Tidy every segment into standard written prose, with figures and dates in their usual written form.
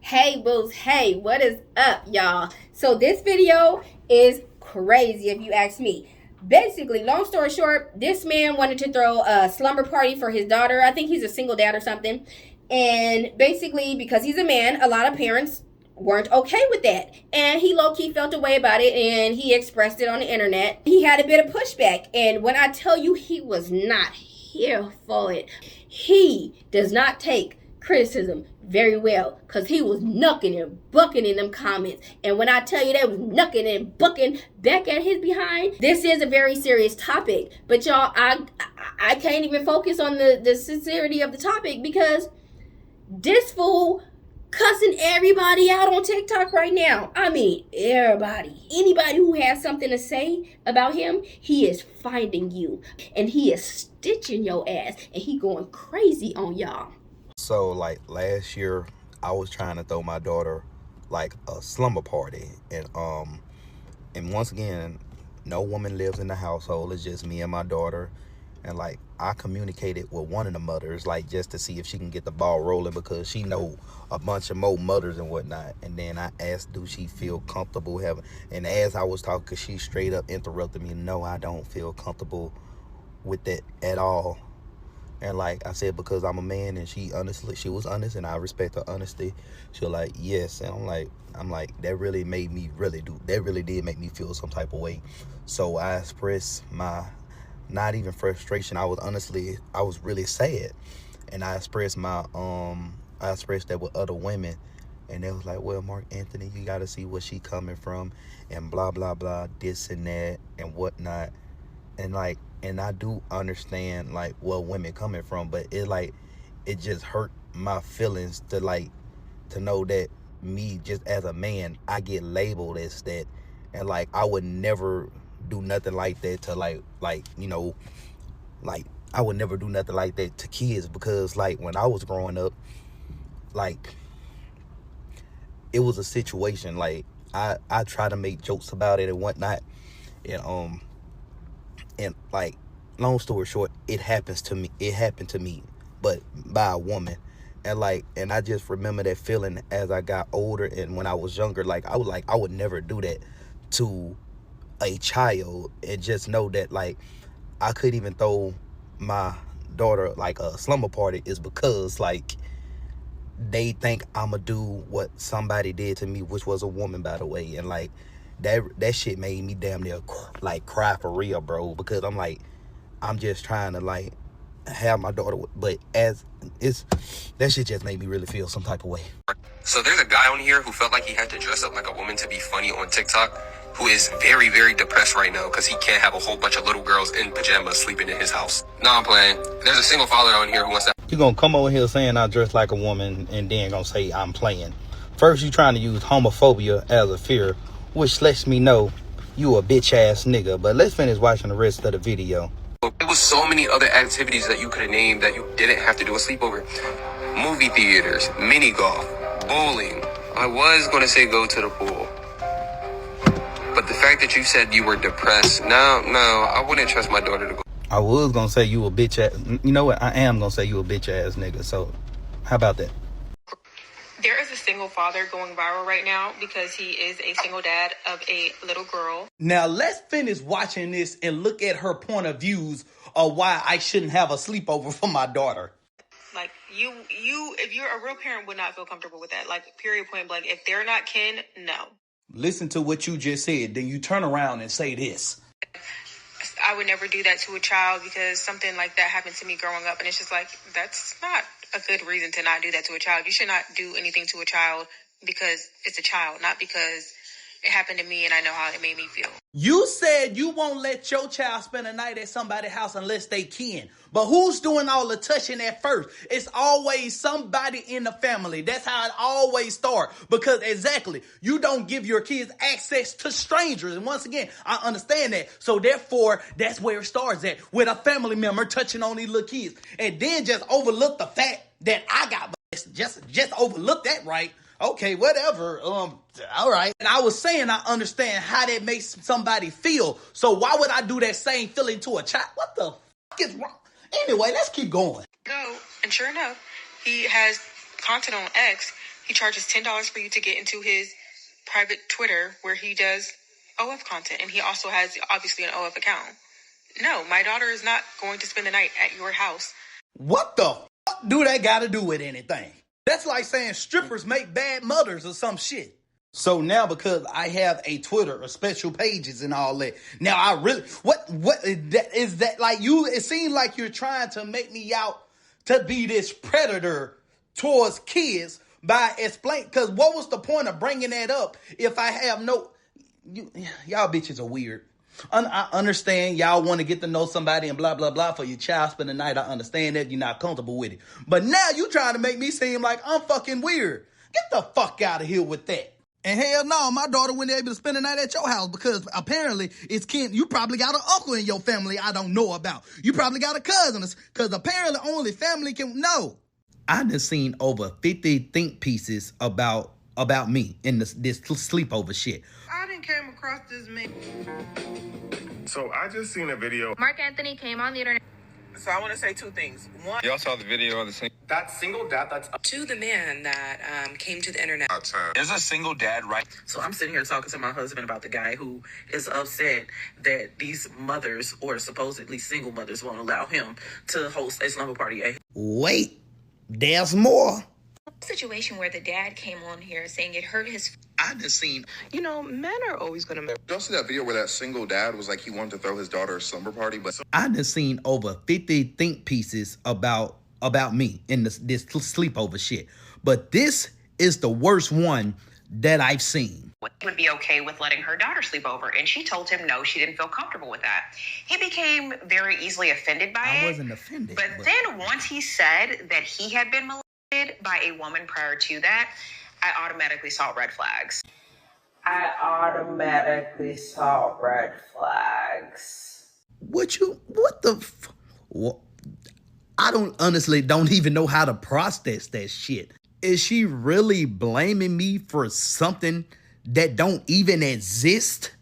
Hey booze, hey, what is up, y'all? So this video is crazy if you ask me. Basically, long story short, this man wanted to throw a slumber party for his daughter. I think he's a single dad or something. And basically, because he's a man, a lot of parents weren't okay with that. And he low-key felt a way about it, and he expressed it on the internet. He had a bit of pushback. And when I tell you he was not here for it, he does not take criticism very well, because he was knucking and bucking in them comments. And when I tell you they was knucking and bucking back at his behind, this is a very serious topic. But y'all, I can't even focus on the sincerity of the topic, because this fool cussing everybody out on TikTok right now. I mean, everybody. Anybody who has something to say about him, he is finding you. And he is stitching your ass. And he going crazy on y'all. So, like, last year, I was trying to throw my daughter, like, a slumber party. And once again, no woman lives in the household. It's just me and my daughter. And, like, I communicated with one of the mothers, like, just to see if she can get the ball rolling, because she know a bunch of more mothers and whatnot. And then I asked, do she feel comfortable having... And as I was talking, because she straight up interrupted me, no, I don't feel comfortable with that at all. And like I said, because I'm a man, and she was honest, and I respect her honesty. She was like, yes. And I'm like, that really made me that really did make me feel some type of way. So I expressed my, not even frustration. I was really sad. And I expressed that with other women. And they was like, well, Mark Anthony, you got to see where she coming from, and blah, blah, blah, this and that and whatnot. And I do understand, like, where women coming from, but it just hurt my feelings to know that me, just as a man, I get labeled as that. And, like, I would never do nothing like that to, I would never do nothing like that to kids, because, like, when I was growing up, like, it was a situation, like, I try to make jokes about it and whatnot, and like, long story short, it happened to me, but by a woman. And I just remember that feeling as I got older, and when I was younger, I would never do that to a child. And just know that, like, I could even throw my daughter, like, a slumber party is because, like, they think I'ma do what somebody did to me, which was a woman, by the way. And, like, that shit made me damn near cry for real, bro, because I'm just trying to, like, have my daughter, but that shit just made me really feel some type of way. So there's a guy on here who felt like he had to dress up like a woman to be funny on TikTok, who is very, very depressed right now because he can't have a whole bunch of little girls in pajamas sleeping in his house. No, I'm playing. There's a single father on here who wants to... You gonna come over here saying I dress like a woman, and then gonna say I'm playing. First, you trying to use homophobia as a fear, which lets me know you a bitch ass nigga. But let's finish watching the rest of the video. There was so many other activities that you could have named that you didn't have to do a sleepover. Movie theaters, mini golf, bowling. I was going to say go to the pool. But the fact that you said you were depressed, no, I wouldn't trust my daughter to go. I was going to say you a bitch ass. You know what? I am going to say you a bitch ass nigga. So how about that? There is a single father going viral right now because he is a single dad of a little girl. Now let's finish watching this and look at her point of views of why I shouldn't have a sleepover for my daughter. Like, you, if you're a real parent, would not feel comfortable with that. Like, period, point blank. If they're not kin, no. Listen to what you just said, then you turn around and say this. I would never do that to a child because something like that happened to me growing up. And it's just like, that's not a good reason to not do that to a child. You should not do anything to a child because it's a child, not because it happened to me and I know how it made me feel. You said you won't let your child spend a night at somebody's house unless they can. But who's doing all the touching at first? It's always somebody in the family. That's how it always starts. Because exactly, you don't give your kids access to strangers. And once again, I understand that. So therefore, that's where it starts at, with a family member touching on these little kids. And then just overlook the fact that I got just overlook that, right? Okay, whatever. All right. And I was saying I understand how that makes somebody feel. So why would I do that same feeling to a child? What the fuck is wrong? Anyway, let's keep going. No, and sure enough, he has content on X. He charges $10 for you to get into his private Twitter where he does OF content. And he also has, obviously, an OF account. No, my daughter is not going to spend the night at your house. What the fuck do that got to do with anything? That's like saying strippers make bad mothers or some shit. So now because I have a Twitter or special pages and all that, now I really, what is that like you, it seems like you're trying to make me out to be this predator towards kids by explaining, because what was the point of bringing that up if I have no, y'all bitches are weird. I understand y'all want to get to know somebody and blah, blah, blah for your child spend the night. I understand that you're not comfortable with it. But now you trying to make me seem like I'm fucking weird. Get the fuck out of here with that. And hell no, my daughter wasn't able to spend the night at your house because apparently it's kin. You probably got an uncle in your family I don't know about. You probably got a cousin because apparently only family can know. I done seen over 50 think pieces about me in this sleepover shit. I done came across this man. So I just seen a video. Mark Anthony came on the internet. So I want to say two things. One, Y'all saw the video of the single. That single dad that's to the man that came to the internet. There's a single dad, right? So I'm sitting here talking to my husband about the guy who is upset that these mothers, or supposedly single mothers, won't allow him to host a slumber party. Wait, there's more. Situation where the dad came on here saying it hurt his. I done seen. You know, men are always going to. Y'all see that video where that single dad was like he wanted to throw his daughter a slumber party, but I done seen over 50 think pieces about me in this sleepover shit. But this is the worst one that I've seen. Would be okay with letting her daughter sleep over, and she told him no, she didn't feel comfortable with that. He became very easily offended by it. I wasn't offended. But then once he said that he had been molested by a woman prior to that, I automatically saw red flags. What? I honestly don't even know how to process that shit. Is she really blaming me for something that don't even exist?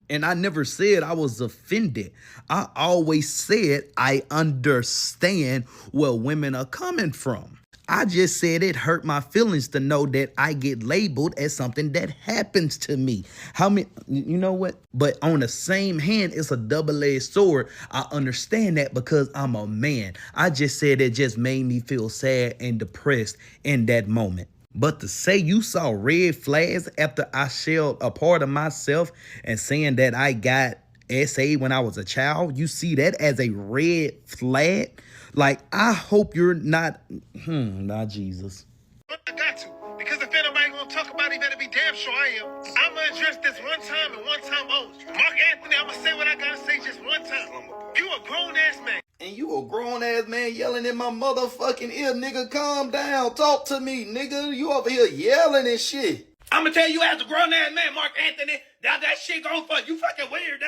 And I never said I was offended. I always said I understand where women are coming from. I just said it hurt my feelings to know that I get labeled as something that happens to me. How many, you know what? But on the same hand, it's a double-edged sword. I understand that because I'm a man. I just said it just made me feel sad and depressed in that moment. But to say you saw red flags after I shelled a part of myself and saying that I got SA when I was a child, you see that as a red flag? Like, I hope you're not, not Jesus. I got to. Because if anybody gonna talk about it, you better be damn sure I am. I'm gonna address this one time and one time only. Mark Anthony, I'm gonna say what I gotta say just one time. You a grown-ass man. And you a grown-ass man yelling in my motherfucking ear, nigga, calm down, talk to me, nigga. You over here yelling and shit. I'm gonna tell you as a grown-ass man, Mark Anthony, that shit gon' fuck. You fucking weird.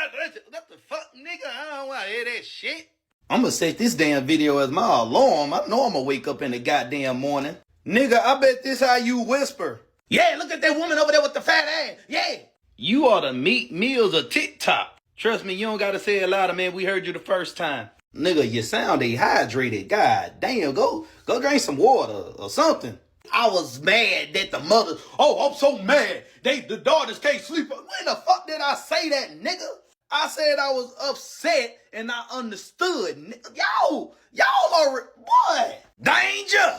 What the fuck, nigga? I don't wanna hear that shit. I'm gonna set this damn video as my alarm. I know I'm gonna wake up in the goddamn morning. Nigga, I bet this how you whisper. Yeah, look at that woman over there with the fat ass. Yeah. You ought to meet meals of TikTok. Trust me, you don't gotta say it louder, man. We heard you the first time. Nigga, you sound dehydrated. God damn, go drink some water or something. I was mad that the mothers, I'm so mad. The daughters can't sleep. When the fuck did I say that, nigga? I said I was upset and I understood. Y'all are, what? Danger!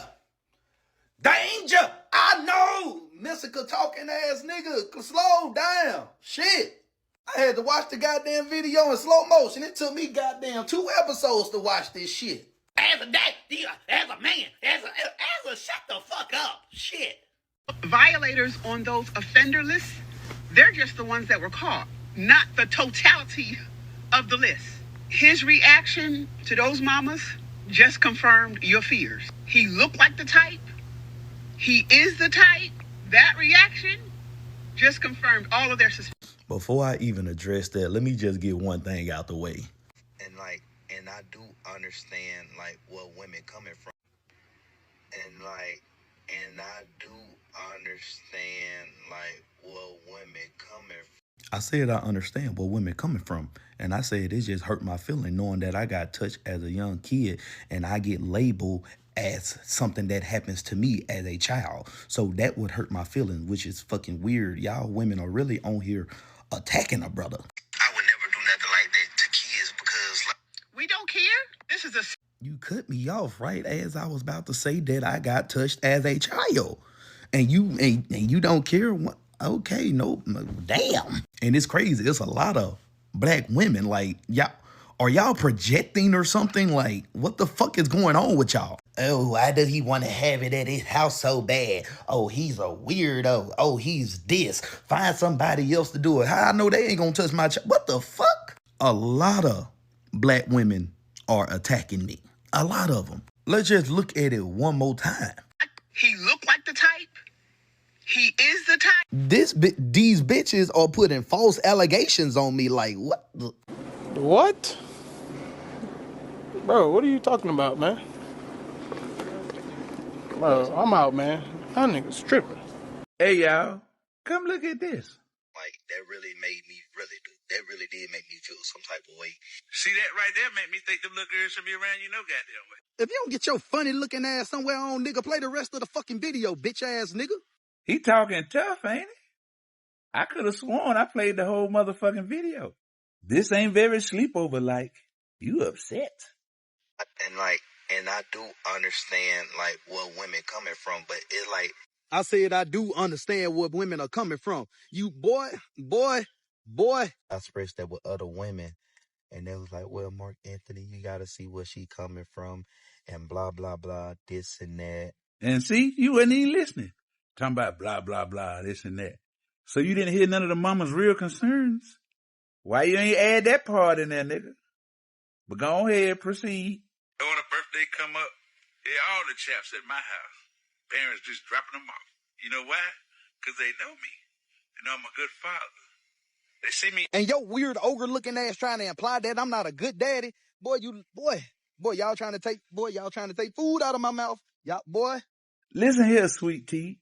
I know! Mystical talking ass nigga, slow down. Shit. I had to watch the goddamn video in slow motion. It took me goddamn 2 episodes to watch this shit. As a dad, as a man, as a shut the fuck up. Shit. Violators on those offender lists, they're just the ones that were caught, not the totality of the list. His reaction to those mamas just confirmed your fears. He looked like the type. He is the type. That reaction just confirmed all of their suspicions. Before I even address that, let me just get one thing out the way. And I do understand where women coming from. And I do understand where women coming from. I said I understand where women coming from. And I said it just hurt my feeling knowing that I got touched as a young kid and I get labeled as something that happens to me as a child. So that would hurt my feelings, which is fucking weird. Y'all women are really on here attacking a brother. I would never do nothing like that to kids because We don't care. This is a You cut me off right as I was about to say that I got touched as a child. And you don't care what? Okay, no, damn. And it's crazy. It's a lot of black women. Like, y'all, are y'all projecting or something? Like, what the fuck is going on with y'all? Oh, why does he want to have it at his house so bad? Oh, he's a weirdo. Oh, he's this. Find somebody else to do it. How I know they ain't gonna touch my child? What the fuck? A lot of black women are attacking me. A lot of them. Let's just look at it one more time. He looked like the type. He is the type. These bitches are putting false allegations on me. Like, what? What? Bro, what are you talking about, man? Bro, I'm out, man. That nigga's tripping. Hey, y'all, come look at this. Like, that really did make me feel some type of way. see that right there make me think them little girls should be around you no goddamn way. If you don't get your funny looking ass somewhere on, nigga, play the rest of the fucking video, bitch ass nigga. He talking tough, ain't he? I could have sworn I played the whole motherfucking video. This ain't very sleepover like. You upset. And I do understand, like, where women coming from, but it like... I said I do understand where women are coming from. You boy. I expressed that with other women, and they was like, well, Mark Anthony, you gotta see where she coming from, and blah, blah, blah, this and that. And see, you wasn't even listening. Talking about blah, blah, blah, this and that. So you didn't hear none of the mama's real concerns? Why you ain't add that part in there, nigga? But go ahead, proceed. When a birthday come up, all the chaps at my house. Parents just dropping them off. You know why? Because they know me. They know I'm a good father. They see me. And your weird ogre looking ass trying to imply that I'm not a good daddy. Boy, y'all trying to take food out of my mouth. Y'all, boy. Listen here, sweet tea.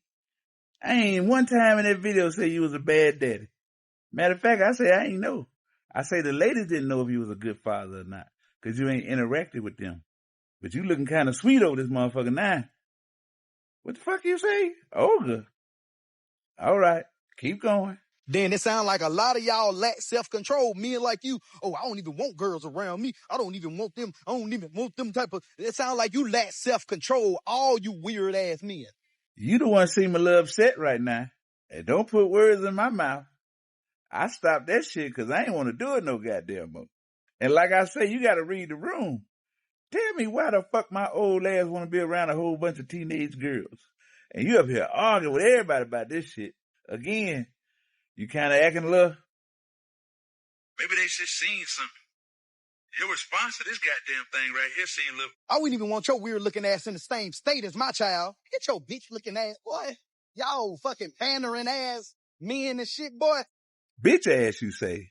I ain't one time in that video say you was a bad daddy. Matter of fact, I say I ain't know. I say the ladies didn't know if you was a good father or not, because you ain't interacted with them. But you looking kind of sweet over this motherfucker now. What the fuck you say? Ogre. All right, keep going. Then it sounds like a lot of y'all lack self-control. Men like you, oh, I don't even want girls around me. I don't even want them. I don't even want them type of... It sounds like you lack self-control, all you weird-ass men. You the one seem a little upset right now. And don't put words in my mouth. I stopped that shit because I ain't want to do it no goddamn more. And like I say, you got to read the room. Tell me why the fuck my old ass want to be around a whole bunch of teenage girls. And you up here arguing with everybody about this shit. Again, you kind of acting a little... Maybe they just seen something. Your response to this goddamn thing right here seemed a little... I wouldn't even want your weird looking ass in the same state as my child. Get your bitch looking ass, boy. Y'all fucking pandering ass men and shit, boy. Bitch ass, you say?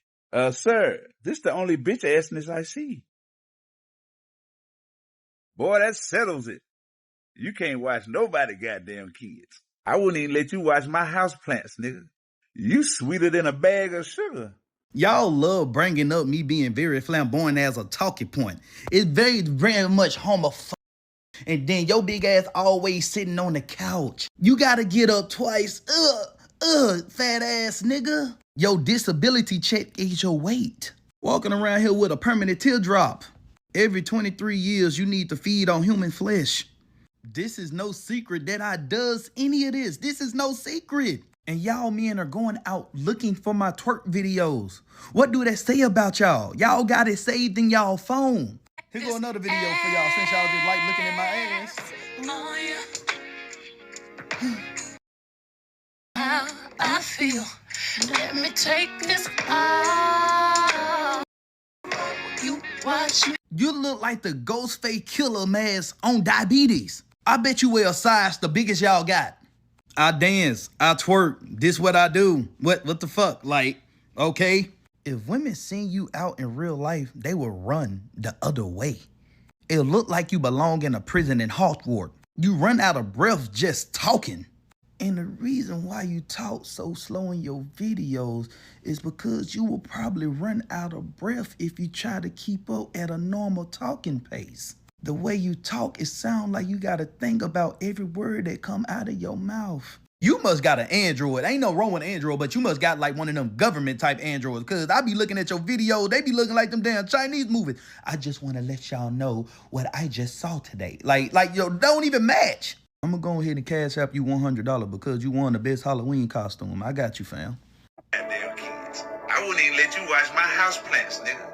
Sir, this the only bitch assness I see. Boy, that settles it. You can't watch nobody goddamn kids. I wouldn't even let you watch my house plants, nigga. You sweeter than a bag of sugar. Y'all love bringing up me being very flamboyant as a talking point. It's very, very much homophobic. And then your big ass always sitting on the couch. You gotta get up twice. Fat ass nigga. Your disability check is your weight. Walking around here with a permanent teardrop. Every 23 years, you need to feed on human flesh. This is no secret that I does any of this. This is no secret. And y'all men are going out looking for my twerk videos. What do that say about y'all? Y'all got it saved in y'all phone. Here go another video for y'all since y'all just like looking at my ass. How I feel. Let me take this off. You watch me. You look like the Ghostface Killer mask on diabetes. I bet you wear a size the biggest y'all got. I dance, I twerk, this what I do. What the fuck? Like, okay. If women seen you out in real life, they will run the other way. It'll look like you belong in a prison in Hogwarts. You run out of breath just talking. And the reason why you talk so slow in your videos is because you will probably run out of breath if you try to keep up at a normal talking pace. The way you talk, it sounds like you got to think about every word that come out of your mouth. You must got an Android. Ain't no wrong with Android, but you must got like one of them government type Androids. Cause I be looking at your videos, they be looking like them damn Chinese movies. I just want to let y'all know what I just saw today. Like yo, don't even match. I'm gonna go ahead and cash out you $100 because you won the best Halloween costume. I got you, fam. Goddamn kids. I wouldn't even let you watch my house plants, nigga.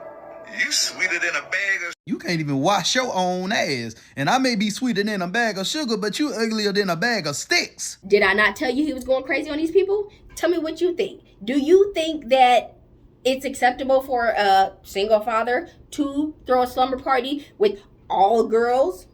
You sweeter than a bag of... You can't even wash your own ass. And I may be sweeter than a bag of sugar, but you uglier than a bag of sticks. Did I not tell you he was going crazy on these people? Tell me what you think. Do you think that it's acceptable for a single father to throw a slumber party with all girls?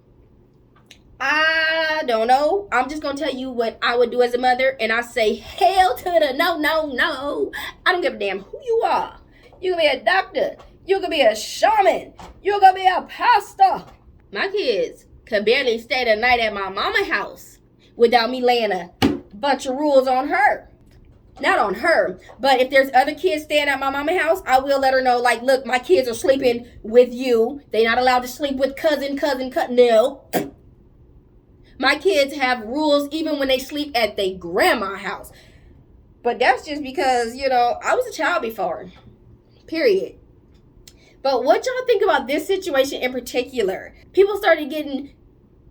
I don't know. I'm just going to tell you what I would do as a mother. And I say, hell to the no, no, no. I don't give a damn who you are. You can be a doctor. You can be a shaman. You can be a pastor. My kids could barely stay the night at my mama's house without me laying a bunch of rules on her. Not on her, but if there's other kids staying at my mama's house, I will let her know, like, look, my kids are sleeping with you. They're not allowed to sleep with cousin. No. My kids have rules even when they sleep at their grandma's house. But that's just because, you know, I was a child before. Period. But what y'all think about this situation in particular? People started getting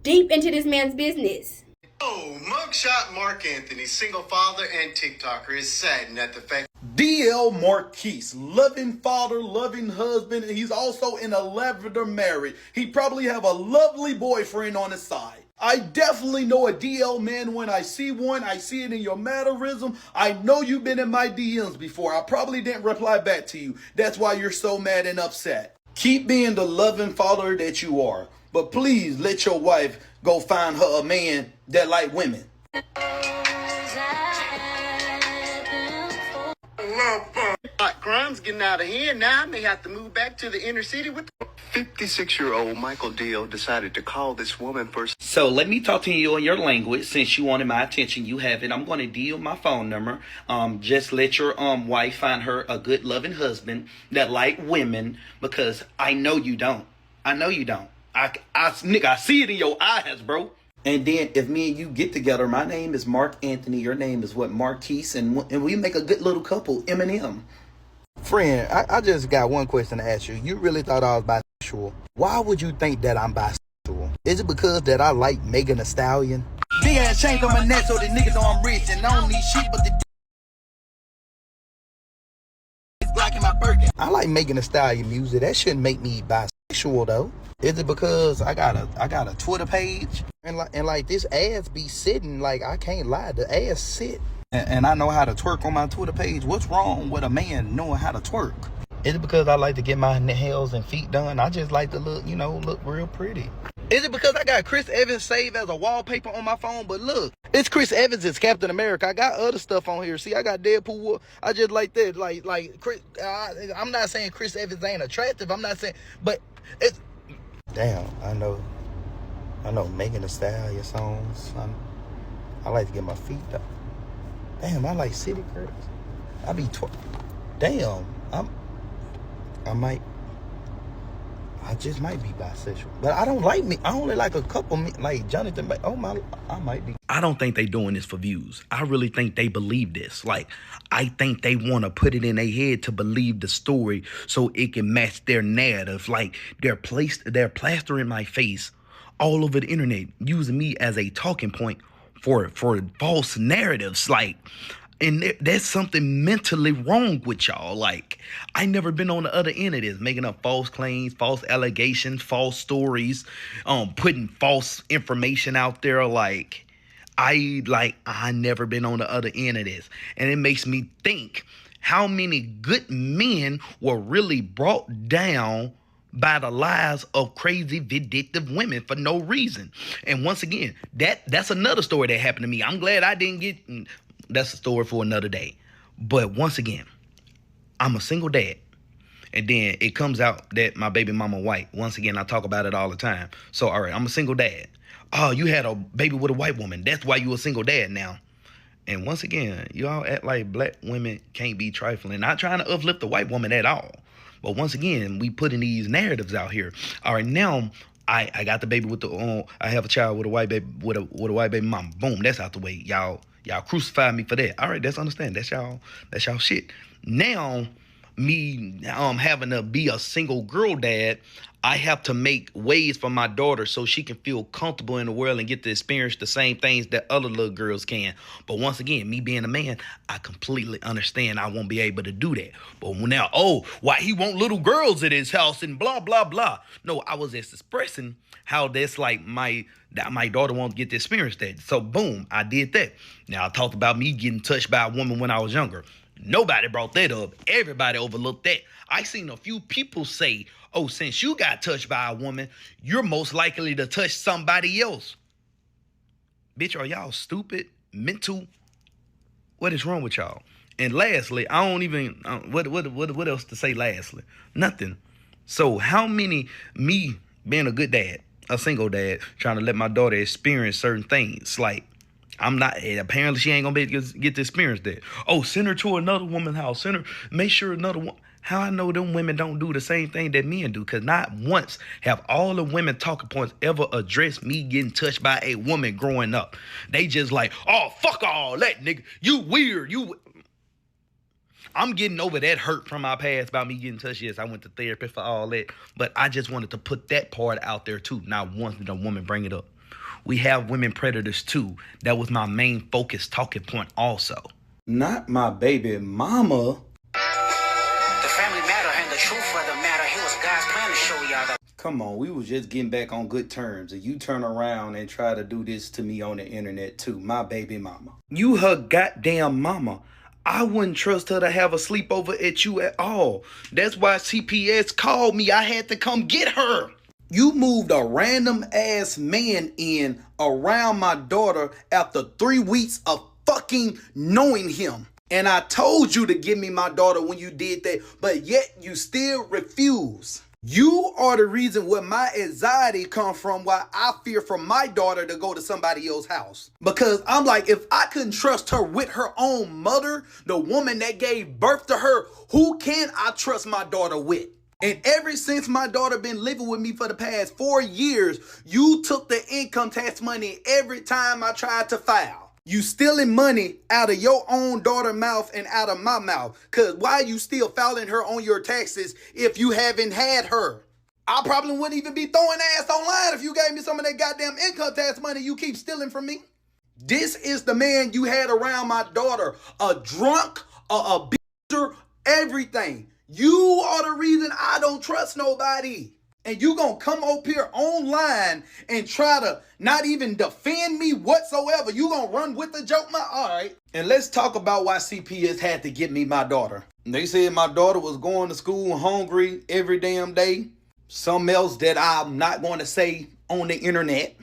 deep into this man's business. Oh, mugshot Mark Anthony, single father and TikToker, is saddened at the fact DL Marquise, loving father, loving husband, and he's also in a lavender marriage. He probably have a lovely boyfriend on his side. I definitely know a DL man when I see one. I see it in your mannerism. I know you've been in my DMs before. I probably didn't reply back to you. That's why you're so mad and upset. Keep being the loving father that you are. But please let your wife go find her a man that like women. crime's getting out of hand. Now I may have to move back to the inner city with 56-year-old Michael Deal decided to call this woman first. So let me talk to you in your language. Since you wanted my attention, you have it. I'm going to deal my phone number. Just let your wife find her a good loving husband that like women, because I know you don't. I know you don't. Nigga, I see it in your eyes, bro. And then if me and you get together, my name is Mark Anthony. Your name is what? Marquise. And we make a good little couple, Eminem. Friend, I just got one question to ask you. You really thought I was bisexual? Why would you think that I'm bisexual? Is it because that I like Megan Thee Stallion? Big ass chain on my neck so the niggas know I'm rich and I don't need shit but the Glock in my Birkin. I like Megan Thee Stallion music. That shouldn't make me bisexual though. Is it because I got a Twitter page and like this ass be sitting, like, I can't lie, the ass sit. And I know how to twerk on my Twitter page. What's wrong with a man knowing how to twerk? Is it because I like to get my nails and feet done? I just like to look real pretty. Is it because I got Chris Evans saved as a wallpaper on my phone? But look, it's Chris Evans as Captain America. I got other stuff on here. See, I got Deadpool. I just like that. Like Chris. I'm not saying Chris Evans ain't attractive. I'm not saying, but it's. Damn, I know Megan Thee Stallion songs. I like to get my feet done. Damn, I like city girls. I be damn, I just might be bisexual. But I don't like me. I only like a couple, like Jonathan. I might be. I don't think they doing this for views. I really think they believe this. Like, I think they want to put it in their head to believe the story so it can match their narrative. Like, they're plastering my face all over the internet, using me as a talking point for false narratives. Like, and there's something mentally wrong with y'all. Like, I never been on the other end of this, making up false claims, false allegations, false stories, putting false information out there. I never been on the other end of this. And it makes me think how many good men were really brought down by the lies of crazy, vindictive women for no reason. And once again, that's another story that happened to me. I'm glad I didn't get... That's a story for another day. But once again, I'm a single dad. And then it comes out that my baby mama white. Once again, I talk about it all the time. So, all right, I'm a single dad. Oh, you had a baby with a white woman. That's why you a single dad now. And once again, y'all act like black women can't be trifling. Not trying to uplift the white woman at all. But once again, we putting these narratives out here. All right, now I got the baby with the I have a child with a white baby with a white baby mom. Boom, that's out the way. Y'all crucify me for that. All right, that's understand. That's y'all shit. Now me having to be a single girl dad, I have to make ways for my daughter so she can feel comfortable in the world and get to experience the same things that other little girls can. But once again, me being a man, I completely understand I won't be able to do that. But now, why he want little girls at his house and blah, blah, blah. No, I was just expressing how that's like my daughter won't get to experience that. So boom, I did that. Now I talked about me getting touched by a woman when I was younger. Nobody brought that up. Everybody overlooked that. I seen a few people say, oh, since you got touched by a woman, you're most likely to touch somebody else. Bitch, are y'all stupid? Mental? What is wrong with y'all? And lastly, I don't even, what else to say lastly? Nothing. So how many, me being a good dad, a single dad, trying to let my daughter experience certain things, like, I'm not, apparently she ain't gonna be able to get to experience that. Oh, send her to another woman's house. Make sure another one. How I know them women don't do the same thing that men do? Because not once have all the women talking points ever addressed me getting touched by a woman growing up. They just like, oh, fuck all that, nigga. You weird. I'm getting over that hurt from my past about me getting touched. Yes, I went to therapy for all that. But I just wanted to put that part out there too. Not once did a woman bring it up. We have women predators too. That was my main focus talking point also. Not my baby mama. The family matter and the truth for the matter. Here was God's plan to show y'all that. Come on, we was just getting back on good terms. And you turn around and try to do this to me on the internet too. My baby mama. You her goddamn mama. I wouldn't trust her to have a sleepover at you at all. That's why CPS called me. I had to come get her. You moved a random ass man in around my daughter after 3 weeks of fucking knowing him. And I told you to give me my daughter when you did that, but yet you still refuse. You are the reason where my anxiety comes from, why I fear for my daughter to go to somebody else's house. Because I'm like, if I couldn't trust her with her own mother, the woman that gave birth to her, who can I trust my daughter with? And ever since my daughter been living with me for the past 4 years, you took the income tax money every time I tried to file. You stealing money out of your own daughter's mouth and out of my mouth. Cause why you still filing her on your taxes if you haven't had her? I probably wouldn't even be throwing ass online if you gave me some of that goddamn income tax money you keep stealing from me. This is the man you had around my daughter. A drunk, a abuser, everything. You are the reason I don't trust nobody. And you gonna come up here online and try to not even defend me whatsoever. You gonna run with the joke, all right. And let's talk about why CPS had to get me my daughter. They said my daughter was going to school hungry every damn day. Something else that I'm not going to say on the internet.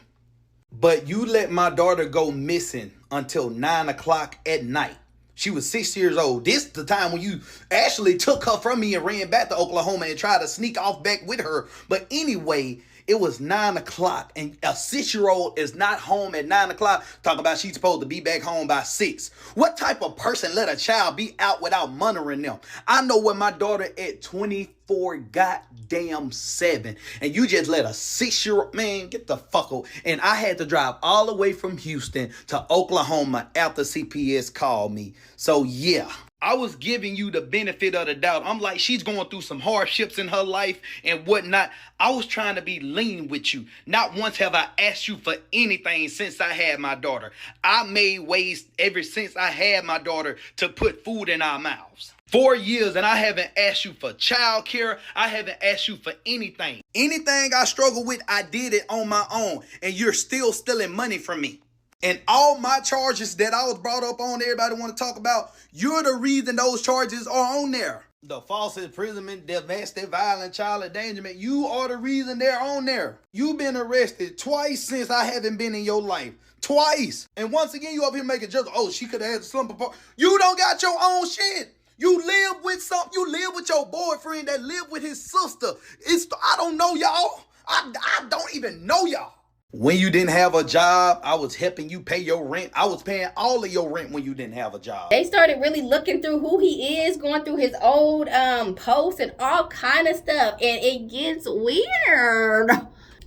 But you let my daughter go missing until 9 o'clock at night. She was 6 years old. This is the time when you actually took her from me and ran back to Oklahoma and tried to sneak off back with her. But anyway, it was 9 o'clock and a 6-year-old is not home at 9 o'clock. Talk about she's supposed to be back home by 6. What type of person let a child be out without monitoring them? I know when my daughter at 24 goddamn 7 and you just let a 6-year-old, man, get the fuck out. And I had to drive all the way from Houston to Oklahoma after CPS called me. So yeah. I was giving you the benefit of the doubt. I'm like, she's going through some hardships in her life and whatnot. I was trying to be lean with you. Not once have I asked you for anything since I had my daughter. I made ways ever since I had my daughter to put food in our mouths. 4 years and I haven't asked you for child care. I haven't asked you for anything. Anything I struggle with, I did it on my own. And you're still stealing money from me. And all my charges that I was brought up on, everybody want to talk about, you're the reason those charges are on there. The false imprisonment, domestic violence, child endangerment, you are the reason they're on there. You've been arrested twice since I haven't been in your life. Twice. And once again, you up here making jokes. Oh, she could have had the slumber part. You don't got your own shit. You live with you live with your boyfriend that live with his sister. I don't know y'all. I don't even know y'all. When you didn't have a job, I was helping you pay your rent. I was paying all of your rent when you didn't have a job. They started really looking through who he is, going through his old posts and all kind of stuff. And it gets weird.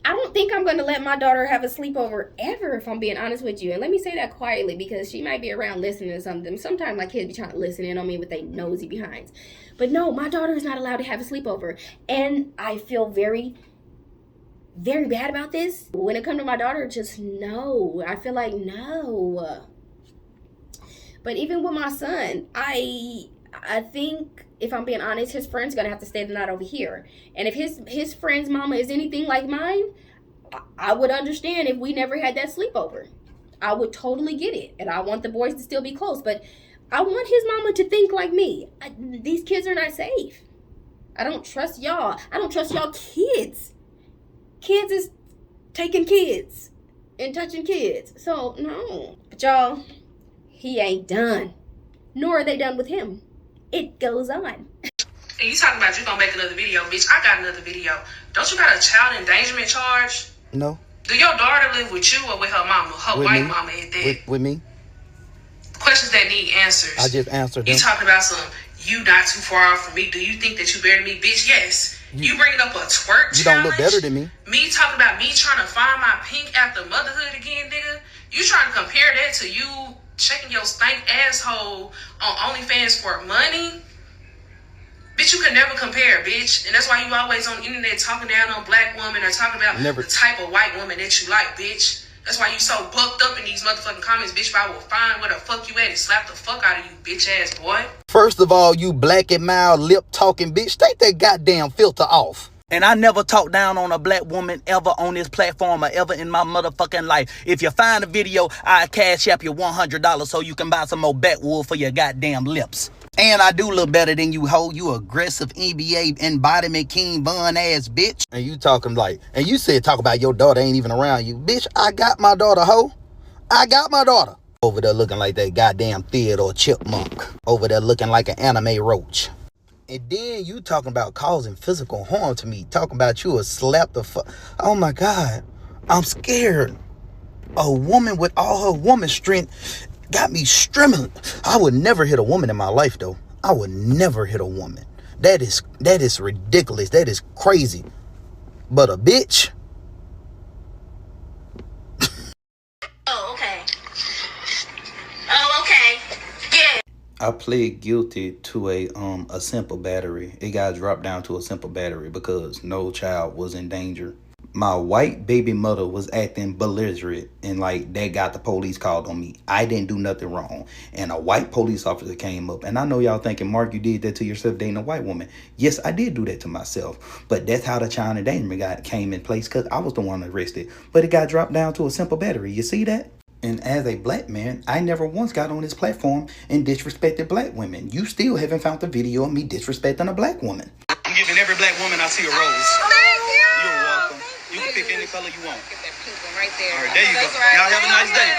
I don't think I'm going to let my daughter have a sleepover ever, if I'm being honest with you. And let me say that quietly because she might be around listening to something. Sometimes my kids be trying to listen in on me with their nosy behinds. But no, my daughter is not allowed to have a sleepover. And I feel very bad about this. When it comes to my daughter, just no. I feel like no. But even with my son, I think, if I'm being honest, his friend's gonna have to stay the night over here. And if his friend's mama is anything like mine, I would understand if we never had that sleepover. I would totally get it. And I want the boys to still be close. But I want his mama to think like me. These kids are not safe. I don't trust y'all. I don't trust y'all kids. Kids is taking kids and touching kids. So, no. But y'all, he ain't done. Nor are they done with him. It goes on. And you talking about you gonna make another video, bitch. I got another video. Don't you got a child endangerment charge? No. Do your daughter live with you or with her mama? Her With white me. mama at that? With me. Questions that need answers. I just answered them. You talking about some, you not too far off from me. Do you think that you better than me? Bitch, yes. You bringing up a twerk challenge? You don't look better than me. Me talking about me trying to find my pink after motherhood again, nigga? You trying to compare that to you checking your stank asshole on OnlyFans for money? Bitch, you can never compare, bitch. And that's why you always on the internet talking down on black women or talking about the type of white woman that you like, bitch. That's why you so bucked up in these motherfucking comments, bitch. But I will find where the fuck you at and slap the fuck out of you, bitch ass boy. First of all, you black and mild lip talking bitch, take that goddamn filter off. And I never talk down on a black woman ever on this platform or ever in my motherfucking life. If you find a video, I cash app you $100 so you can buy some more backwood for your goddamn lips. And I do look better than you, hoe. You aggressive NBA embodiment King Von ass bitch. And you talking like, and you said talk about your daughter ain't even around you. Bitch, I got my daughter, hoe. I got my daughter. Over there looking like that goddamn Theodore Chipmunk. Over there looking like an anime roach. And then you talking about causing physical harm to me. Talking about you a slap the fuck. Oh my God. I'm scared. A woman with all her woman strength got me streaming. I would never hit a woman in my life though. I would never hit a woman. That is ridiculous. That is crazy. But a bitch. Oh, okay. Oh, okay. Yeah. I pled guilty to a simple battery. It got dropped down to a simple battery because no child was in danger. My white baby mother was acting belligerent and like that got the police called on me. I didn't do nothing wrong. And a white police officer came up. And I know y'all thinking, Mark, you did that to yourself dating a white woman. Yes, I did do that to myself. But that's how the child endangerment came in place because I was the one arrested. But it got dropped down to a simple battery. You see that? And as a black man, I never once got on this platform and disrespected black women. You still haven't found the video of me disrespecting a black woman. I'm giving every black woman I see a rose. You're welcome. You can pick any color you want. Get that pink one right there. All right, there you go. Y'all have a nice day.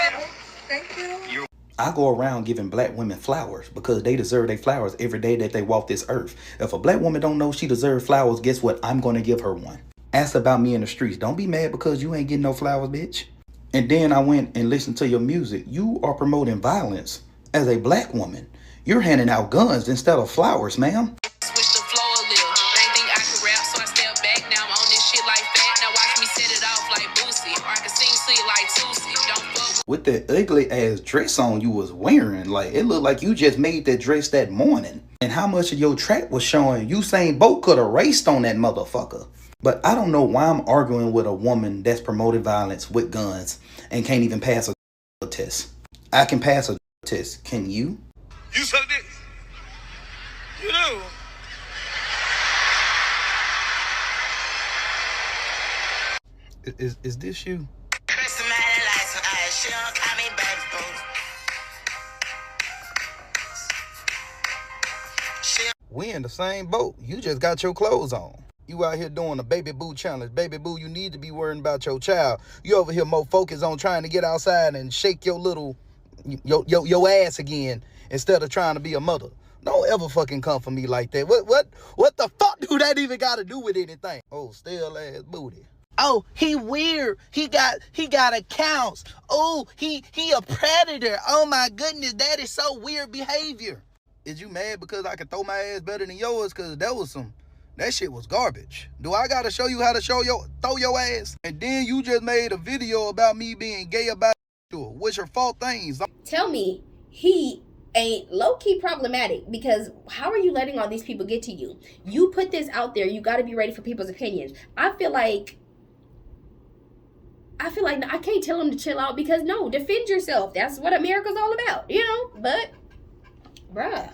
Thank you. I go around giving black women flowers because they deserve their flowers every day that they walk this earth. If a black woman don't know she deserves flowers, guess what? I'm going to give her one. Ask about me in the streets. Don't be mad because you ain't getting no flowers, bitch. And then I went and listened to your music. You are promoting violence as a black woman. You're handing out guns instead of flowers, ma'am. Switch the flow a little. Ain't think I could rap, so I step back. Now I'm on this shit like that. Now watch me set it off like Boosie. Or I can sing sweet like Tootsie. Don't fuck With that ugly ass dress on you was wearing, like it looked like you just made that dress that morning. And how much of your track was showing Usain Bolt could have raced on that motherfucker. But I don't know why I'm arguing with a woman that's promoted violence with guns and can't even pass a test. I can pass a test. Can you? You suck dick. You do. Is this you? We in the same boat. You just got your clothes on. You out here doing a baby boo challenge. Baby boo, you need to be worrying about your child. You over here more focused on trying to get outside and shake your little, your ass again instead of trying to be a mother. Don't ever fucking come for me like that. What the fuck do that even got to do with anything? Oh, stale ass booty. Oh, he weird. He got accounts. Oh, he a predator. Oh my goodness, that is so weird behavior. Is you mad because I can throw my ass better than yours? Cause that shit was garbage. Do I gotta show you how to throw your ass? And then you just made a video about me being gay about which are false things. Tell me he ain't low-key problematic, because how are you letting all these people get to you? You put this out there, you got to be ready for people's opinions. I feel like I can't tell him to chill out, because no, defend yourself. That's what America's all about, you know? But, bruh,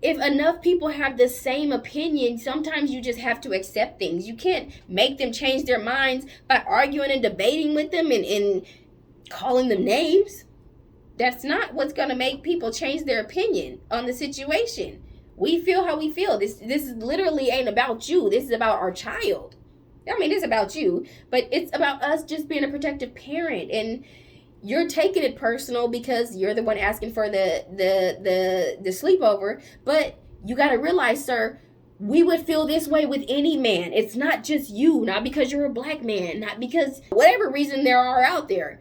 if enough people have the same opinion, sometimes you just have to accept things. You can't make them change their minds by arguing and debating with them and calling them names. That's not what's going to make people change their opinion on the situation. We feel how we feel. This literally ain't about you. This is about our child. I mean, it's about you, but it's about us just being a protective parent. And you're taking it personal because you're the one asking for the sleepover. But you got to realize, sir, we would feel this way with any man. It's not just you, not because you're a black man, not because whatever reason there are out there.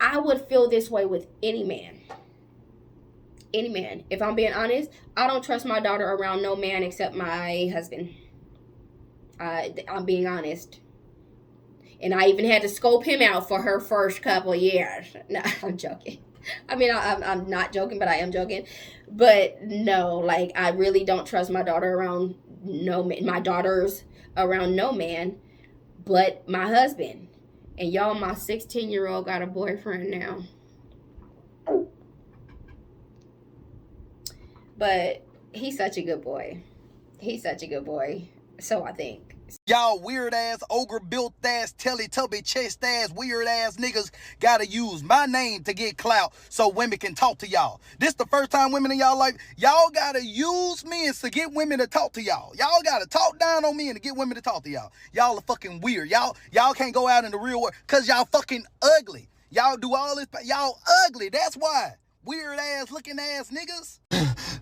I would feel this way with any man. Any man. If I'm being honest, I don't trust my daughter around no man except my husband. I'm being honest. And I even had to scope him out for her first couple years. No, I'm joking. I mean, I'm not joking, but I am joking. But no, like, I really don't trust my daughter around my daughters around no man but my husband. And y'all, my 16-year-old got a boyfriend now. But he's such a good boy. He's such a good boy. So I think. Y'all weird ass, ogre built ass, Teletubby chest ass, weird ass niggas gotta use my name to get clout so women can talk to y'all. This the first time women in y'all life, y'all gotta use men to get women to talk to y'all. Y'all gotta talk down on men to get women to talk to y'all. Y'all are fucking weird. Y'all can't go out in the real world cause y'all fucking ugly. Y'all do all this, y'all ugly. That's why. Weird ass looking ass niggas.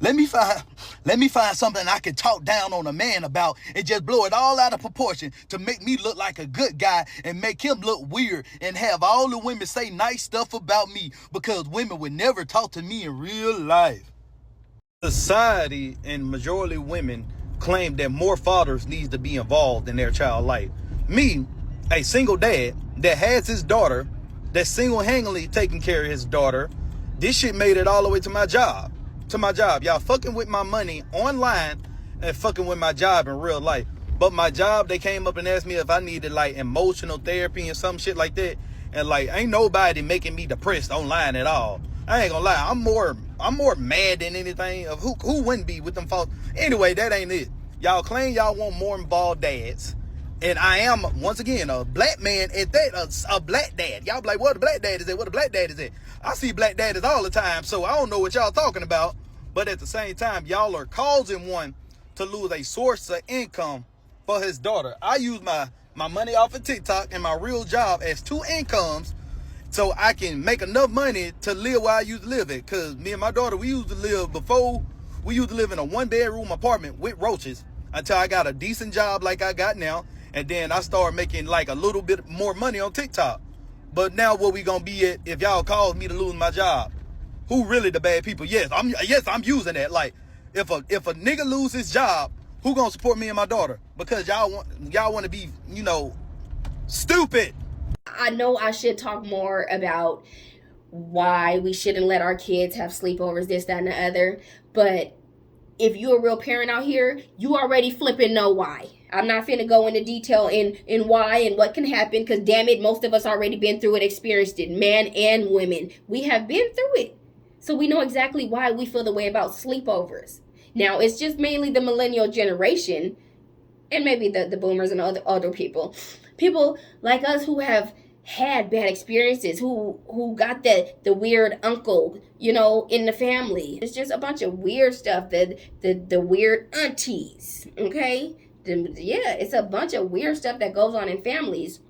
Let me find something I can talk down on a man about and just blow it all out of proportion to make me look like a good guy and make him look weird and have all the women say nice stuff about me because women would never talk to me in real life. Society and majority women claim that more fathers need to be involved in their child life. Me, a single dad that has his daughter, that's single-handedly taking care of his daughter, this shit made it all the way to my job. Y'all fucking with my money online and fucking with my job in real life. But my job, they came up and asked me if I needed like emotional therapy and some shit like that. And like, ain't nobody making me depressed online at all. I ain't gonna lie, I'm more mad than anything of who wouldn't be with them folks. Anyway, that ain't it. Y'all claim y'all want more involved dads. And I am, once again, a black man at that, a black dad. Y'all be like, what a black dad is at? What a black dad is at? I see black daddies all the time, so I don't know what y'all talking about. But at the same time, y'all are causing one to lose a source of income for his daughter. I use my money off of TikTok and my real job as two incomes so I can make enough money to live where I used to live at. Because me and my daughter, we used to live in a one-bedroom apartment with roaches until I got a decent job like I got now. And then I started making like a little bit more money on TikTok. But now where we gonna be at if y'all cause me to lose my job? Who really the bad people? Yes, I'm using that. Like, if a nigga lose his job, who gonna support me and my daughter? Because y'all want to be, stupid. I know I should talk more about why we shouldn't let our kids have sleepovers, this, that, and the other. But if you're a real parent out here, you already flipping know why. I'm not finna go into detail in why and what can happen, because damn it, most of us already been through it, experienced it, men and women. We have been through it. So we know exactly why we feel the way about sleepovers. Now, it's just mainly the millennial generation and maybe the boomers and other people. People like us who have had bad experiences, who got the weird uncle, in the family. It's just a bunch of weird stuff, the weird aunties, okay? It's a bunch of weird stuff that goes on in families.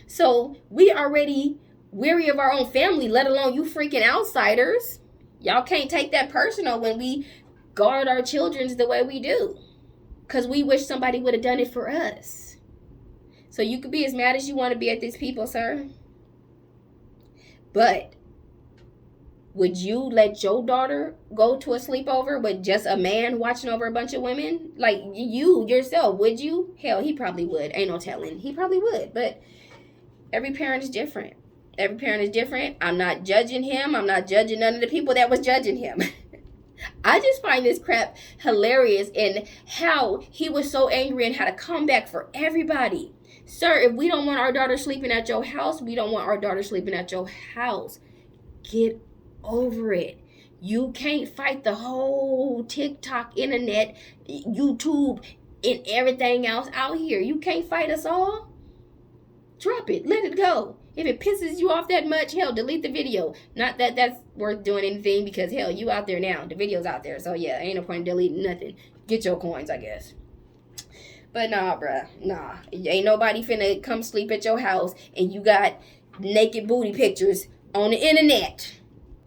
So we already weary of our own family, let alone you freaking outsiders. Y'all can't take that personal when we guard our children the way we do, because we wish somebody would have done it for us. So you could be as mad as you want to be at these people, sir. But would you let your daughter go to a sleepover with just a man watching over a bunch of women? Like you yourself, would you? Hell, he probably would. Ain't no telling. He probably would. But every parent is different. Every parent is different. I'm not judging him. I'm not judging none of the people that was judging him. I just find this crap hilarious and how he was so angry and had to come back for everybody. Sir, if we don't want our daughter sleeping at your house, we don't want our daughter sleeping at your house. Get over it. You can't fight the whole TikTok, internet, YouTube, and everything else out here. You can't fight us all. Drop it. Let it go. If it pisses you off that much, hell, delete the video. Not that that's worth doing anything because, hell, you out there now. The video's out there. So, yeah, ain't no point in deleting nothing. Get your coins, I guess. But nah, bruh. Nah. Ain't nobody finna come sleep at your house and you got naked booty pictures on the internet.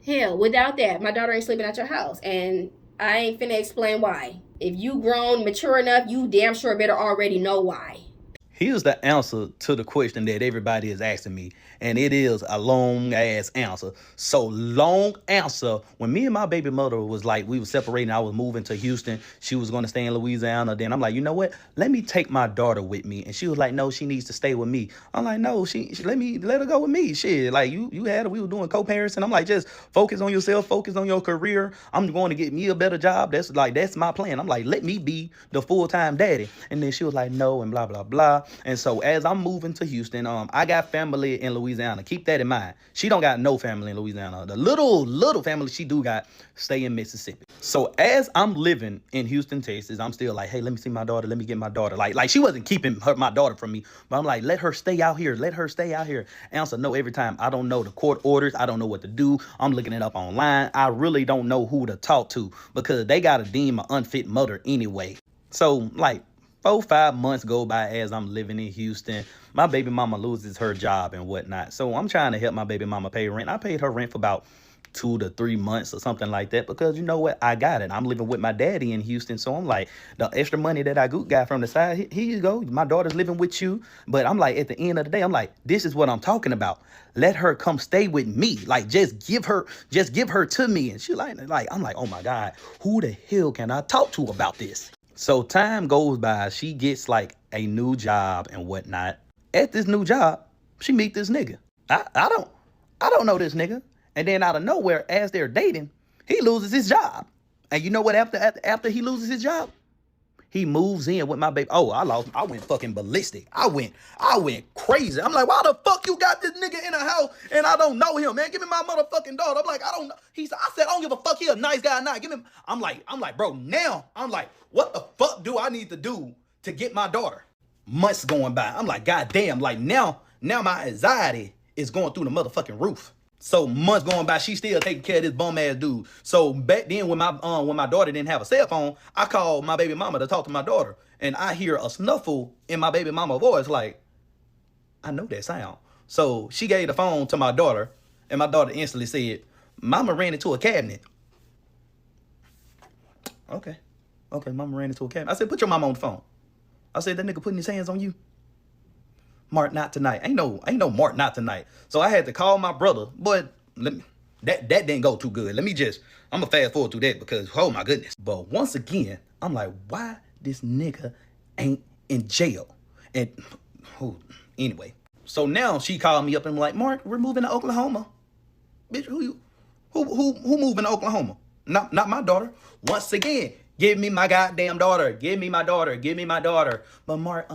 Hell, without that, my daughter ain't sleeping at your house. And I ain't finna explain why. If you grown, mature enough, you damn sure better already know why. Here's the answer to the question that everybody is asking me, and it is a long-ass answer. So, long answer, when me and my baby mother was like, we were separating, I was moving to Houston, she was going to stay in Louisiana, then I'm like, you know what, let me take my daughter with me, and she was like, no, she needs to stay with me. I'm like, no, let her go with me, shit, like, you had her, we were doing co-parenting, I'm like, just focus on yourself, focus on your career, I'm going to get me a better job, that's my plan, I'm like, let me be the full-time daddy, and then she was like, no, and blah, blah, blah. And so as I'm moving to Houston, I got family in Louisiana. Keep that in mind. She don't got no family in Louisiana. The little family she do got stay in Mississippi. So as I'm living in Houston, Texas, I'm still like, hey, let me see my daughter. Let me get my daughter. Like she wasn't keeping my daughter from me. But I'm like, let her stay out here. Let her stay out here. Answer no every time. I don't know the court orders. I don't know what to do. I'm looking it up online. I really don't know who to talk to because they got to deem an unfit mother anyway. So like, 4-5 months go by as I'm living in Houston. My baby mama loses her job and whatnot. So I'm trying to help my baby mama pay rent. I paid her rent for about 2 to 3 months or something like that because you know what? I got it. I'm living with my daddy in Houston. So I'm like, the extra money that I got from the side, here you go. My daughter's living with you. But I'm like, at the end of the day, I'm like, this is what I'm talking about. Let her come stay with me. Like, just give her to me. And she like, I'm like, oh my God, who the hell can I talk to about this? So time goes by, she gets like a new job and whatnot. At this new job, she meet this nigga. I don't know this nigga. And then out of nowhere, as they're dating, he loses his job. And you know what? After he loses his job, he moves in with my baby. Oh, I went fucking ballistic. I went crazy. I'm like, why the fuck you got this nigga in the house and I don't know him, man? Give me my motherfucking daughter. I'm like, I don't know. I said, I don't give a fuck. He a nice guy or not. Give him. I'm like, bro, now I'm like, what the fuck do I need to do to get my daughter? Months going by. I'm like, goddamn, like now my anxiety is going through the motherfucking roof. So months going by, she still taking care of this bum ass dude. So back then when my daughter didn't have a cell phone, I called my baby mama to talk to my daughter. And I hear a snuffle in my baby mama voice like, I know that sound. So she gave the phone to my daughter and my daughter instantly said, Mama ran into a cabinet. Okay, mama ran into a cabinet. I said, put your mama on the phone. I said, that nigga putting his hands on you? Mark, not tonight. Ain't no Mark, not tonight. So I had to call my brother, but that didn't go too good. I'm gonna fast forward through that because, oh my goodness. But once again, I'm like, why this nigga ain't in jail? And anyway, so now she called me up and like, Mark, we're moving to Oklahoma. Bitch, who moving to Oklahoma? Not my daughter. Once again, give me my goddamn daughter. Give me my daughter. But Mark,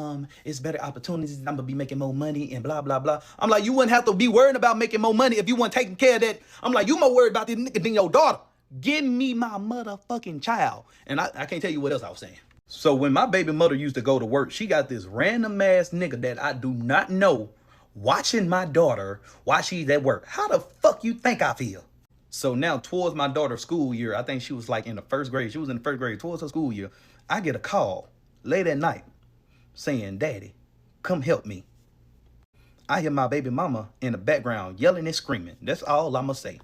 it's better opportunities. I'm gonna be making more money and blah, blah, blah. I'm like, you wouldn't have to be worrying about making more money if you weren't taking care of that. I'm like, you more worried about this nigga than your daughter. Give me my motherfucking child. And I can't tell you what else I was saying. So when my baby mother used to go to work, she got this random ass nigga that I do not know watching my daughter while she's at work. How the fuck you think I feel? So now towards my daughter's school year, I think she was like in the first grade. She was in the first grade. Towards her school year, I get a call late at night saying, Daddy, come help me. I hear my baby mama in the background yelling and screaming. That's all I'm going to say.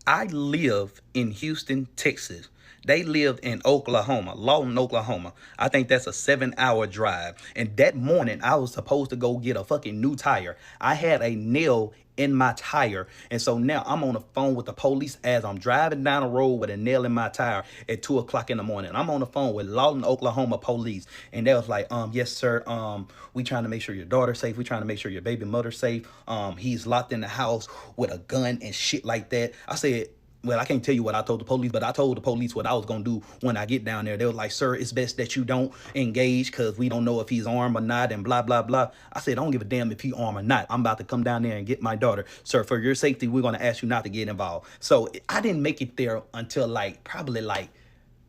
I live in Houston, Texas. They lived in Oklahoma, Lawton, Oklahoma. I think that's a 7-hour drive. And that morning, I was supposed to go get a fucking new tire. I had a nail in my tire. And so now I'm on the phone with the police as I'm driving down the road with a nail in my tire at 2 o'clock in the morning. I'm on the phone with Lawton, Oklahoma police. And they was like, yes, sir. We trying to make sure your daughter's safe. We trying to make sure your baby mother's safe. He's locked in the house with a gun and shit like that. I said, well, I can't tell you what I told the police, but I told the police what I was going to do when I get down there. They were like, sir, it's best that you don't engage because we don't know if he's armed or not and blah, blah, blah. I said, I don't give a damn if he's armed or not. I'm about to come down there and get my daughter. Sir, for your safety, we're going to ask you not to get involved. So I didn't make it there until probably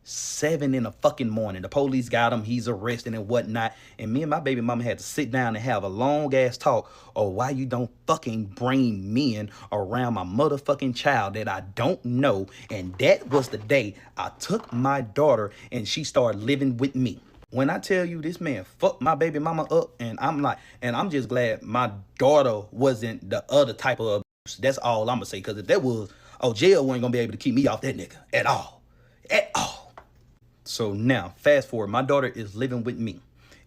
7 in the fucking morning. The police got him. He's arrested and whatnot. And me and my baby mama had to sit down and have a long ass talk of why you don't fucking bring men around my motherfucking child that I don't know. And that was the day I took my daughter and she started living with me. When I tell you this man fucked my baby mama up, and I'm just glad my daughter wasn't the other type of abuse. That's all I'm gonna say. Because if that was, jail wasn't gonna be able to keep me off that nigga at all. At all. So now, fast forward, my daughter is living with me,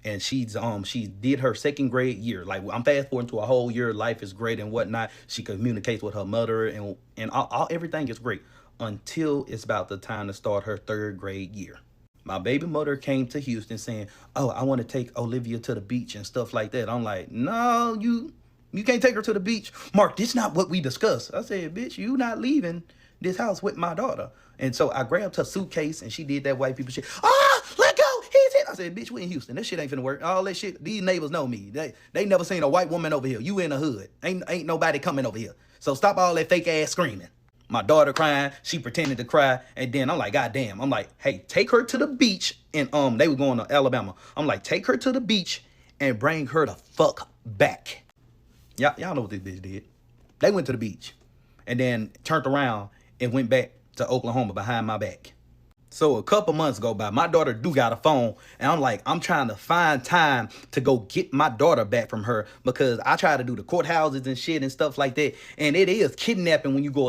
and she did her 2nd grade year. Like, I'm fast forwarding to a whole year. Life is great and whatnot. She communicates with her mother, and everything is great until it's about the time to start her 3rd grade year. My baby mother came to Houston saying, "Oh, I want to take Olivia to the beach and stuff like that." I'm like, "No, you can't take her to the beach, Mark. This not what we discussed." I said, "Bitch, you not leaving this house with my daughter." And so I grabbed her suitcase and she did that white people shit. Let go. He's hit. I said, bitch, we in Houston. That shit ain't finna work. All that shit. These neighbors know me. They never seen a white woman over here. You in the hood. Ain't nobody coming over here. So stop all that fake ass screaming. My daughter crying. She pretended to cry. And then I'm like, God damn. I'm like, hey, take her to the beach. And they were going to Alabama. I'm like, take her to the beach and bring her the fuck back. Y'all know what this bitch did. They went to the beach and then turned around and went back to Oklahoma behind my back. So a couple months go by. My daughter do got a phone, and I'm trying to find time to go get my daughter back from her because I try to do the courthouses and shit and stuff like that. And it is kidnapping when you go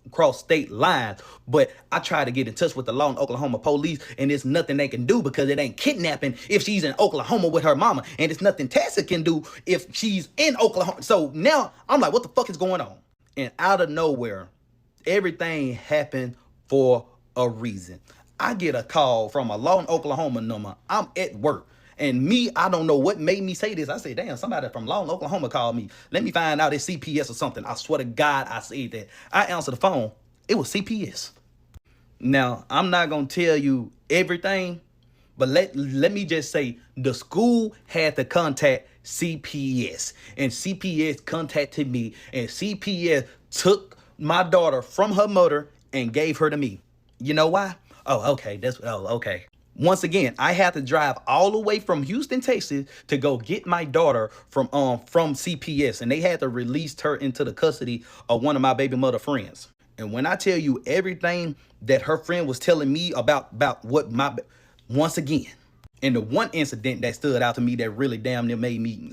across state lines. But I try to get in touch with the Lawton, Oklahoma police, and there's nothing they can do because it ain't kidnapping if she's in Oklahoma with her mama, and it's nothing Tessa can do if she's in Oklahoma. So now I'm like, what the fuck is going on? And out of nowhere, everything happened for a reason. I get a call from a Lawton, Oklahoma number. I'm at work. And I don't know what made me say this. I said, damn, somebody from Lawton, Oklahoma called me. Let me find out it's CPS or something. I swear to God, I said that. I answered the phone. It was CPS. Now, I'm not going to tell you everything, but let me just say the school had to contact CPS. And CPS contacted me. And CPS took my daughter from her mother and gave her to me. You know why? Okay. Once again, I had to drive all the way from Houston, Texas to go get my daughter from CPS, and they had to release her into the custody of one of my baby mother friends. And when I tell you everything that her friend was telling me about what once again, and the one incident that stood out to me that really damn near made me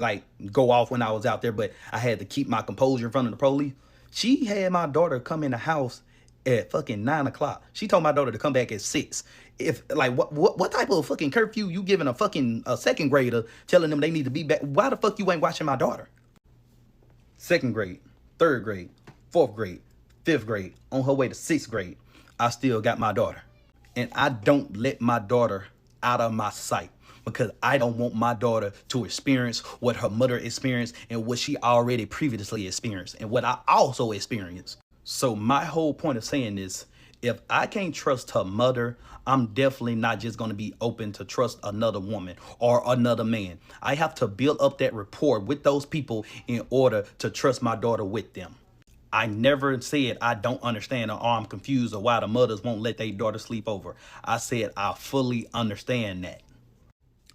go off when I was out there, but I had to keep my composure in front of the police. She had my daughter come in the house at fucking 9 o'clock. She told my daughter to come back at 6. If what type of fucking curfew you giving a 2nd grader telling them they need to be back? Why the fuck you ain't watching my daughter? 2nd grade, 3rd grade, 4th grade, 5th grade, on her way to 6th grade, I still got my daughter. And I don't let my daughter out of my sight because I don't want my daughter to experience what her mother experienced and what she already previously experienced and what I also experienced. So my whole point of saying this, if I can't trust her mother, I'm definitely not just going to be open to trust another woman or another man. I have to build up that rapport with those people in order to trust my daughter with them. I never said I don't understand or I'm confused or why the mothers won't let their daughter sleep over. I said I fully understand that.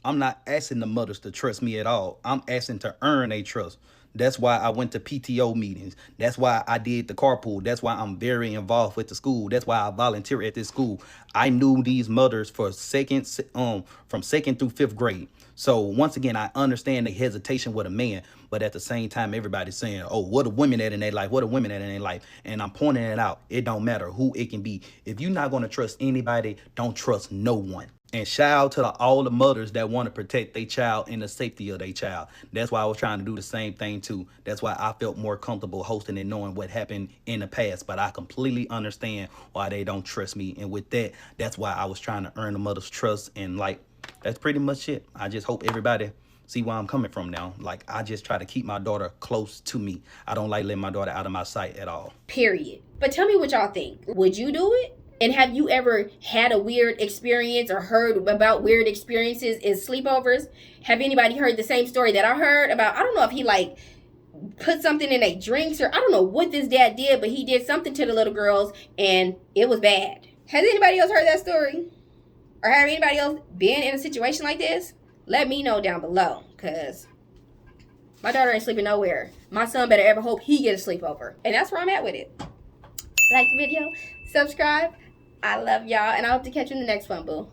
I'm not asking the mothers to trust me at all. I'm asking to earn their trust. That's why I went to PTO meetings. That's why I did the carpool. That's why I'm very involved with the school. That's why I volunteer at this school. I knew these mothers for from second through fifth grade. So once again, I understand the hesitation with a man, but at the same time, everybody's saying, oh, what are women at in their life? What are women at in their life? And I'm pointing it out. It don't matter who it can be. If you're not going to trust anybody, don't trust no one. And shout out to all the mothers that want to protect their child and the safety of their child. That's why I was trying to do the same thing too. That's why I felt more comfortable hosting and knowing what happened in the past. But I completely understand why they don't trust me. And with that, that's why I was trying to earn the mother's trust. And like, that's pretty much it. I just hope everybody see where I'm coming from now. Like, I just try to keep my daughter close to me. I don't like letting my daughter out of my sight at all. Period. But tell me what y'all think. Would you do it? And have you ever had a weird experience or heard about weird experiences in sleepovers? Have anybody heard the same story that I heard about? I don't know if he like put something in their drinks or I don't know what this dad did, but he did something to the little girls and it was bad. Has anybody else heard that story? Or have anybody else been in a situation like this? Let me know down below, because my daughter ain't sleeping nowhere. My son better ever hope he gets a sleepover. And that's where I'm at with it. Like the video, subscribe. I love y'all, and I hope to catch you in the next one, boo.